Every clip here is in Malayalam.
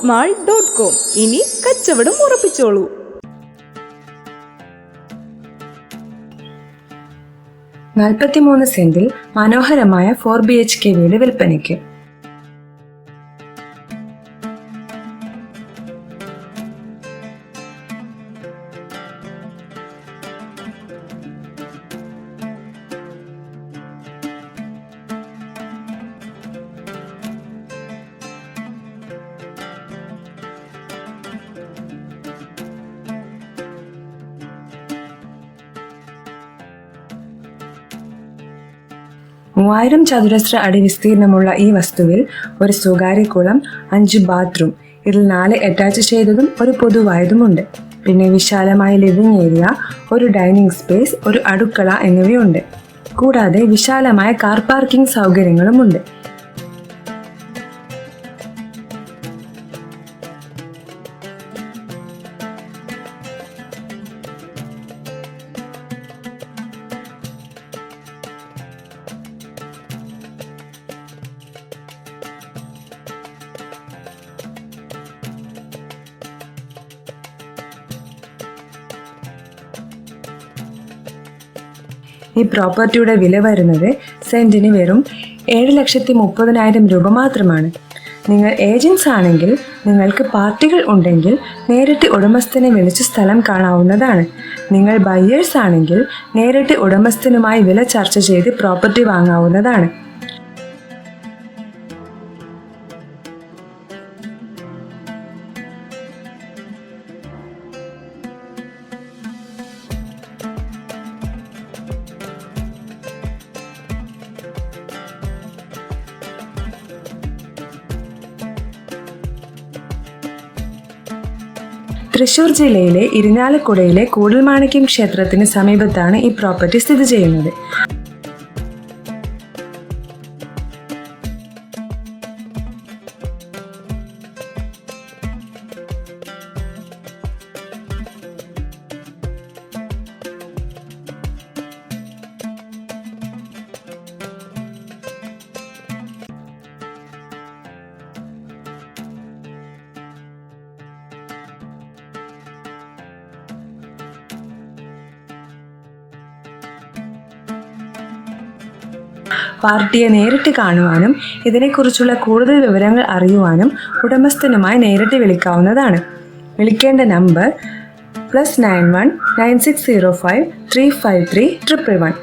Mall.com. ഇനി കച്ചവടം ഉറപ്പിച്ചോളൂ. 43 സെന്റിൽ മനോഹരമായ 4 BHK വീട് വിൽപ്പനയ്ക്ക്. മൂവായിരം ചതുരശ്ര അടി വിസ്തീർണമുള്ള ഈ വസ്തുവിൽ ഒരു സ്വകാര്യ കുളം, 5 ബാത്റൂം, ഇതിൽ 4 അറ്റാച്ച് ചെയ്തതും ഒരു പൊതുവായതുമുണ്ട്. പിന്നെ വിശാലമായ ലിവിംഗ് ഏരിയ, ഒരു ഡൈനിങ് സ്പേസ്, ഒരു അടുക്കള എന്നിവയുണ്ട്. കൂടാതെ വിശാലമായ കാർ പാർക്കിംഗ് സൗകര്യങ്ങളുമുണ്ട്. ഈ പ്രോപ്പർട്ടിയുടെ വില വരുന്നത് സെന്റിന് വെറും 7,30,000 രൂപ മാത്രമാണ്. നിങ്ങൾ ഏജൻസ് ആണെങ്കിൽ നിങ്ങൾക്ക് പാർട്ടികൾ ഉണ്ടെങ്കിൽ നേരിട്ട് ഉടമസ്ഥനെ വിളിച്ച് സ്ഥലം കാണാവുന്നതാണ്. നിങ്ങൾ ബയേഴ്സ് ആണെങ്കിൽ നേരിട്ട് ഉടമസ്ഥനുമായി വില ചർച്ച ചെയ്ത് പ്രോപ്പർട്ടി വാങ്ങാവുന്നതാണ്. തൃശൂർ ജില്ലയിലെ ഇരിഞ്ഞാലക്കുടയിലെ കൂടൽമാണിക്യം ക്ഷേത്രത്തിന് സമീപത്താണ് ഈ പ്രോപ്പർട്ടി സ്ഥിതി ചെയ്യുന്നത്. പാർട്ടിയെ നേരിട്ട് കാണുവാനും ഇതിനെക്കുറിച്ചുള്ള കൂടുതൽ വിവരങ്ങൾ അറിയുവാനും ഉടമസ്ഥനുമായി നേരിട്ട് വിളിക്കാവുന്നതാണ്. വിളിക്കേണ്ട നമ്പർ +91 9605 353 111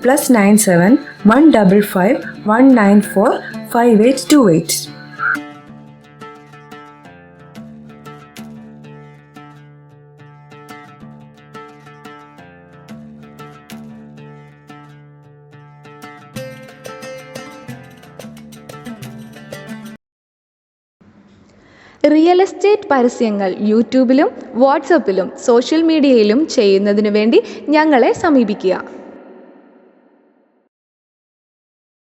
+97 155 194 5828. റിയൽ എസ്റ്റേറ്റ് പരസ്യങ്ങൾ യൂട്യൂബിലും വാട്സപ്പിലും സോഷ്യൽ മീഡിയയിലും ചെയ്യുന്നതിനു വേണ്ടി ഞങ്ങളെ സമീപിക്കുക.